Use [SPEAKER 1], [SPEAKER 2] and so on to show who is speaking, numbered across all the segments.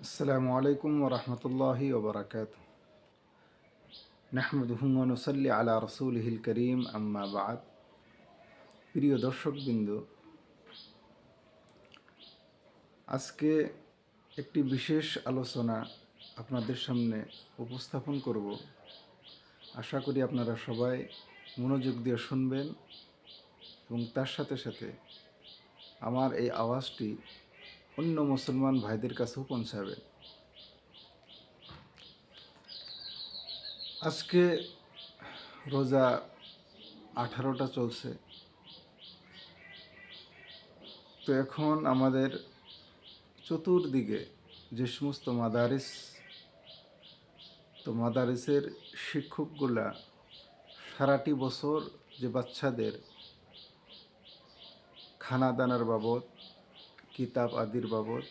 [SPEAKER 1] আসসালামু আলাইকুম ওরহমতুল্লাহি ওবরাকাত নাহমাদুহু ওয়া নুসাল্লি আলা রাসূলিহিল করিম আম্মা বা'দ। প্রিয় দর্শকবৃন্দ, আজকে একটি বিশেষ আলোচনা আপনাদের সামনে উপস্থাপন করব। আশা করি আপনারা সবাই মনোযোগ দিয়ে শুনবেন এবং তার সাথে সাথে আমার এই আওয়াজটি অন্য মুসলমান ভাইদের কাছেও পৌঁছাবে। আজকে রোজা 18টা চলছে। তো এখন আমাদের চতুর্দিকে যে সমস্ত মাদারিসের শিক্ষকগুলা সারাটি বছর যে বাচ্চাদের খানা দানার বাবদ, কিতাব আদির বাবদ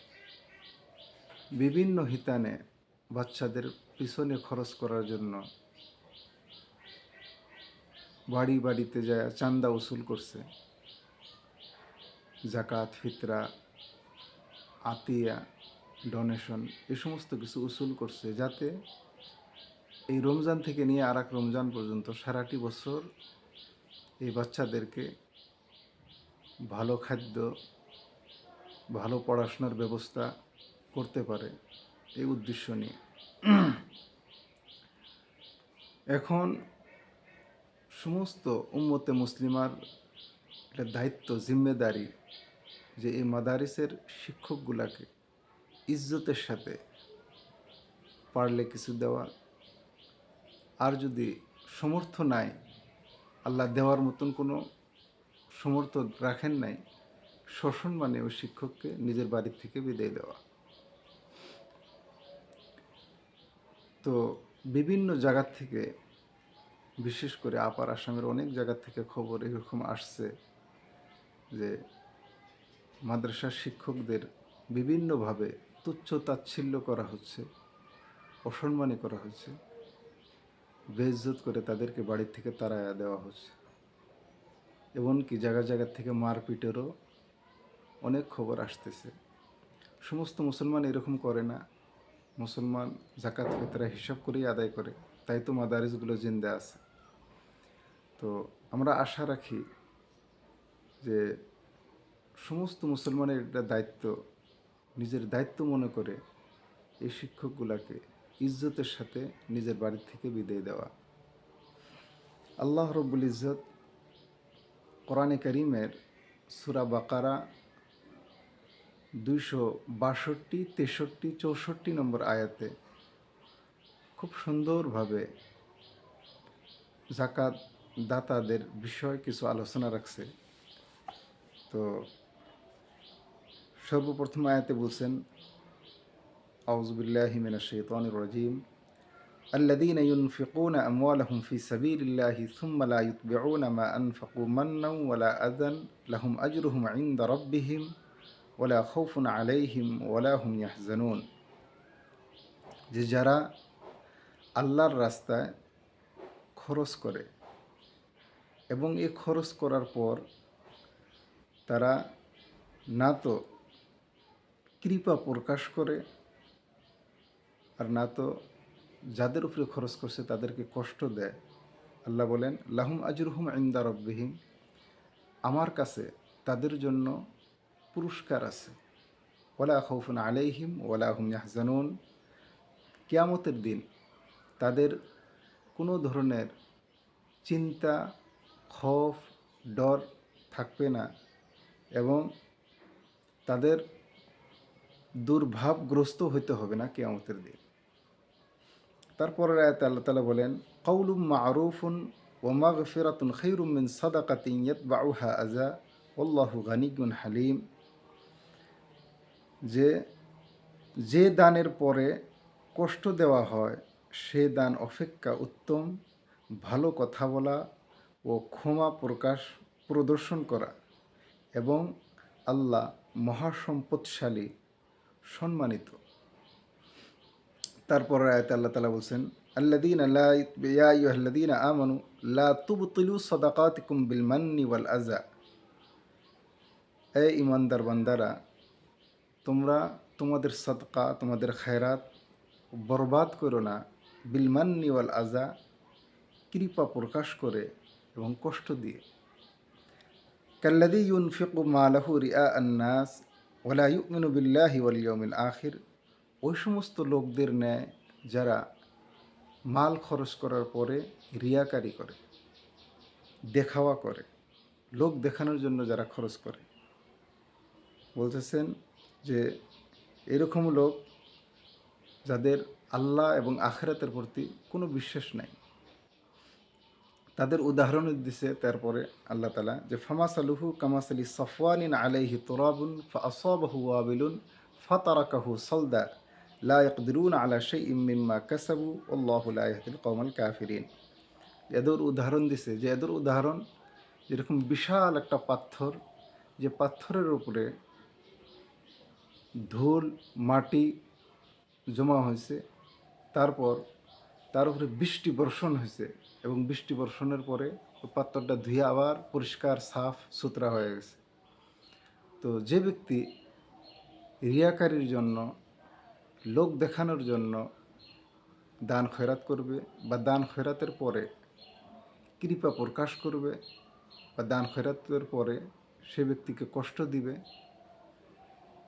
[SPEAKER 1] বিভিন্ন হিতানে বাচ্চাদের পিছনে খরচ করার জন্য বাড়ি বাড়িতে যায় চান্দা উসুল করছে, জাকাত, ফিতরা, আতিয়া, ডোনেশন এ সমস্ত কিছু উসুল করছে, যাতে এই রমজান থেকে নিয়ে আর এক রমজান পর্যন্ত সারাটি বছর এই বাচ্চাদেরকে ভালো খাদ্য, ভালো পড়াশোনার ব্যবস্থা করতে পারে, এই উদ্দেশ্য নিয়ে। এখন সমস্ত উম্মতে মুসলিমার একটা দায়িত্ব, জিম্মেদারি যে এই মাদারিসের শিক্ষকগুলাকে ইজ্জতের সাথে পারলে কিছু দেওয়া, আর যদি সমর্থ নাই, আল্লাহ দেওয়ার মতন কোনো সমর্থ রাখেন নাই, সসম্মানে ওই শিক্ষককে নিজের বাড়ির থেকে বিদায় দেওয়া। তো বিভিন্ন জায়গার থেকে, বিশেষ করে আপার আসামের অনেক জায়গা থেকে খবর এরকম আসছে যে মাদ্রাসার শিক্ষকদের বিভিন্নভাবে তুচ্ছ তাচ্ছিল্য করা হচ্ছে, অসম্মানী করা হচ্ছে, বেইজ্জত করে তাদেরকে বাড়ির থেকে তাড়াইয়া দেওয়া হচ্ছে। এমনকি জায়গা জায়গা থেকে মারপিটেরও অনেক খবর আসতেছে। সমস্ত মুসলমান এরকম করে না। মুসলমান জাকাত ফিতরা হিসাব করেই আদায় করে, তাই তো মাদারিসগুলো জিন্দা আছে। তো আমরা আশা রাখি যে সমস্ত মুসলমানের এটা দায়িত্ব, নিজের দায়িত্ব মনে করে এই শিক্ষকগুলাকে ইজ্জতের সাথে নিজের বাড়ির থেকে বিদায় দেওয়া। আল্লাহ রব্বুল ইজ্জত কোরআনে কারীমের সূরা বাকারা 262, 63, 64 নম্বর আয়াতে খুব সুন্দরভাবে জাকাত দাতাদের বিষয়ে কিছু আলোচনা রাখছে। তো সর্বপ্রথম আয়াতে বলছেন, আউযু বিল্লাহি মিনাশ শাইতানির রাজিম, الذين ينفقون أموالهم في سبيل الله ثم لا يتبعون ما أنفقوا منا ولا أذى لهم أجرهم عند ربهم ولا خوف عليهم ولا هم يحزنون। যে যারা আল্লাহর রাস্তায় খরচ করে এবং এই খরচ করার পর তারা না তো কৃপা প্রকাশ করে, আর না তো যাদের উপরে খরচ করছে তাদেরকে কষ্ট দেয়। আল্লাহ বলেন, লাহুম আজরুহুম ইনদা রব্বিহিম, আমার কাছে তাদের জন্য পুরস্কার আছে। ওয়ালা খাউফুন আলাইহিম ওয়ালা হুম ইয়াহজানুন, কিয়ামতের দিন তাদের কোনো ধরনের চিন্তা, খৌফ, ডর থাকবে না এবং তাদের দুর্ভাবগ্রস্ত হইতে হবে না কিয়ামতের দিন। তারপরের আয়াতে আল্লাহ তাআলা বলেন, কাউলুম মা'রুফুন ওয়া মাগফিরাতুন খায়রুম মিন সাদাকাতিন ইয়াতবাউহা আযা ওয়াল্লাহু গানিয়্যুন হালিম। যে দানের পরে কষ্ট দেওয়া হয় সে দান অপেক্ষা উত্তম ভালো কথা বলা ও ক্ষমা প্রদর্শন করা, এবং আল্লাহ মহাসম্পদশালী, সম্মানিত। তারপর আয়াতে আল্লাহ তাআলা বলছেন, আল্লাযীনা লা ইয়া আইয়ুহাল্লাযীনা আমানু লা তুবতিলু সাদাকাতিকুম বিল মান্নি ওয়াল আযা। হে ঈমানদার বান্দারা, তোমরা তোমাদের সদকা, তোমাদের খায়রাত বরবাদ করো না বিলমান্নি ওয়াল আজা, কৃপা প্রকাশ করে এবং কষ্ট দিয়ে। কাল্লাযী ইউনফিকু মালাহু রিআ আন-নাস ওয়া লা ইউমিনু বিল্লাহি ওয়াল ইয়াউমিল আখির, ওই সমস্ত লোকদের ন্যায় যারা মাল খরচ করার পরে রিয়াকারি করে, দেখাওয়া করে, লোক দেখানোর জন্য যারা খরচ করে। বলতেছেন যে এরকম লোক যাদের আল্লাহ এবং আখিরাতের প্রতি কোনো বিশ্বাস নাই, তাদের উদাহরণ দিছে। তারপরে আল্লাহ তালা যে ফামাসালুহু কামাসালি সফওয়ানিন আলাইহি তুরাবুন ফাআসাবাহু ওয়াবিলুন ফাতারাকাহু সালদা লা ইয়াকদিরুনা আলা শাইইম মিম্মা কাসাবু আল্লাহু লা ইয়াহদিল কওমাল কাফিরিন। এদের উদাহরণ দিছে যে এদের উদাহরণ যেরকম বিশাল একটা পাথর, যে পাথরের উপরে ধুল মাটি জমা হয়েছে, তারপর তার উপরে বৃষ্টি বর্ষণ হয়েছে এবং বৃষ্টি বর্ষণের পরে ওই পাথরটা ধুয়ে আবার পরিষ্কার সাফ সুতরা হয়ে গেছে। তো যে ব্যক্তি রিয়াকারির জন্য, লোক দেখানোর জন্য দান খয়রাত করবে বা দান খয়রাতের পরে কৃপা প্রকাশ করবে বা দান খয়রাতের পরে সে ব্যক্তিকে কষ্ট দিবে,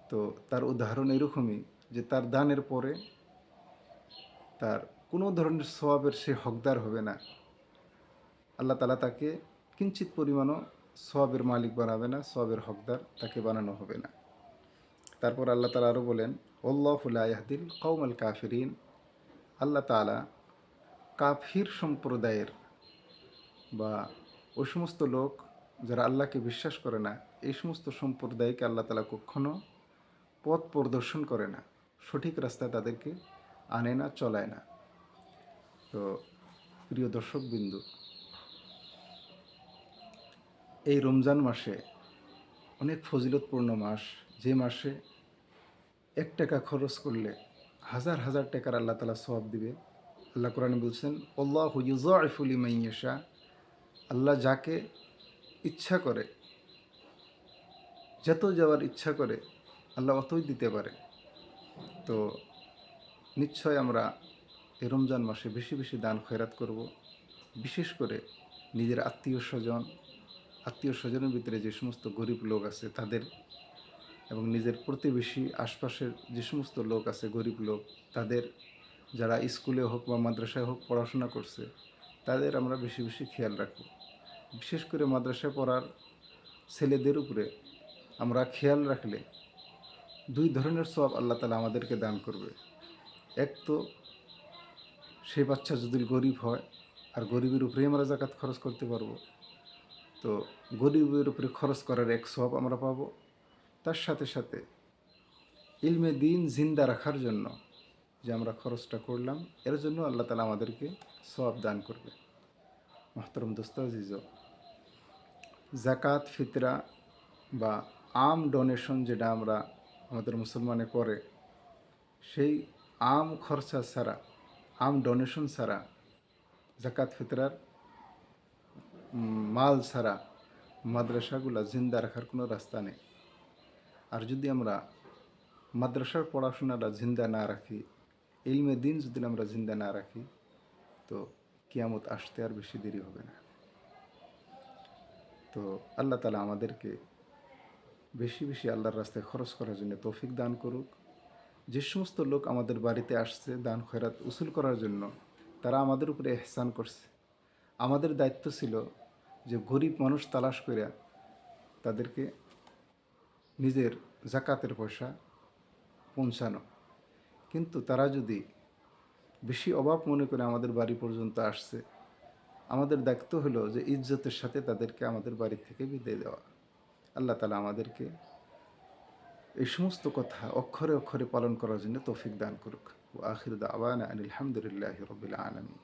[SPEAKER 1] তো তার উদাহরণ এরকমই যে তার দানের পরে তার কোনো ধরনের সওয়াবের সে হকদার হবে না। আল্লাহ তালা তাকে কিঞ্চিত পরিমাণও সওয়াবের মালিক বানাবে না, সওয়াবের হকদার তাকে বানানো হবে না। তারপর আল্লাহ তালা আরও বলেন আল্লাহু লা ইয়াহদিল কওমাল কাফিরিন, আল্লাহ তালা কাফির সম্প্রদায়ের বা ওই সমস্ত লোক যারা আল্লাহকে বিশ্বাস করে না, এই সমস্ত সম্প্রদায়কে আল্লাহ তালা কখনো পথ প্রদর্শন করে না, সঠিক রাস্তায় তাদেরকে আনে না, চলায় না। তো প্রিয় দর্শকবিন্দু, এই রমজান মাসে অনেক ফজিলতপূর্ণ মাস, যে মাসে 1 টাকা খরচ করলে হাজার হাজার টাকার আল্লাহ তালা সওয়াব দিবে। আল্লাহ কোরআনে বলছেন আল্লাহু ইউযাইফু লিমান ইয়াশা, আল্লাহ যাকে ইচ্ছা করে, যত যাওয়ার ইচ্ছা করে আল্লাহ অতই দিতে পারে। তো নিশ্চয় আমরা এই রমজান মাসে বেশি বেশি দান খয়রাত করব। বিশেষ করে নিজের আত্মীয় স্বজনের ভিতরে যে সমস্ত গরিব লোক আছে তাদের, এবং নিজের প্রতিবেশী আশপাশের যে সমস্ত লোক আছে গরিব লোক, তাদের যারা স্কুলে হোক বা মাদ্রাসায় হোক পড়াশোনা করছে, তাদের আমরা বেশি বেশি খেয়াল রাখব। বিশেষ করে মাদ্রাসায় পড়ার ছেলেদের উপরে আমরা খেয়াল রাখলে 2 ধরনের সওয়াব আল্লাহ তালা আমাদেরকে দান করবে। এক তো সেই বাচ্চা যদি গরিব হয়, আর গরিবের উপরেই আমরা যাকাত খরচ করতে পারবো, তো গরিবের উপরে খরচ করার এক সওয়াব আমরা পাবো। তার সাথে সাথে ইলমে দিন জিন্দা রাখার জন্য যে আমরা খরচটা করলাম, এর জন্য আল্লাহ তালা আমাদেরকে সওয়াব দান করবে। মোহতরম দোস্ত আজিজ, জাকাত ফিতরা বা আম ডোনেশন যেটা আমরা আমাদের মুসলমানে করে, সেই আম খরচা ছাড়া, আম ডোনেশন ছাড়া, জাকাত ফিতরার মাল ছাড়া মাদ্রাসাগুলো জিন্দা রাখার কোনো রাস্তা নেই। আর যদি আমরা মাদ্রাসার পড়াশোনাটা জিন্দা না রাখি, ইলমে দিন যদি আমরা জিন্দা না রাখি, তো কিয়ামত আসতে আর বেশি দেরি হবে না। তো আল্লাহ তালা আমাদেরকে বেশি বেশি আল্লাহর রাস্তায় খরচ করার জন্য তৌফিক দান করুক। যে সমস্ত লোক আমাদের বাড়িতে আসছে দান খয়রাত উসুল করার জন্য, তারা আমাদের উপরে এহসান করছে। আমাদের দায়িত্ব ছিল যে গরিব মানুষ তালাশ করে তাদেরকে নিজের জাকাতের পয়সা পৌঁছানো। কিন্তু তারা যদি বেশি অভাব মনে করে আমাদের বাড়ি পর্যন্ত আসছে, আমাদের দায়িত্ব হলো যে ইজ্জতের সাথে তাদেরকে আমাদের বাড়ি থেকে বিদায় দেওয়া। আল্লাহ তালা আমাদেরকে এই সমস্ত কথা অক্ষরে অক্ষরে পালন করার জন্য তৌফিক দান করুক। ওয়া আখির দাওয়ানা আনিল হামদুলিল্লাহি রাব্বিল আলামিন।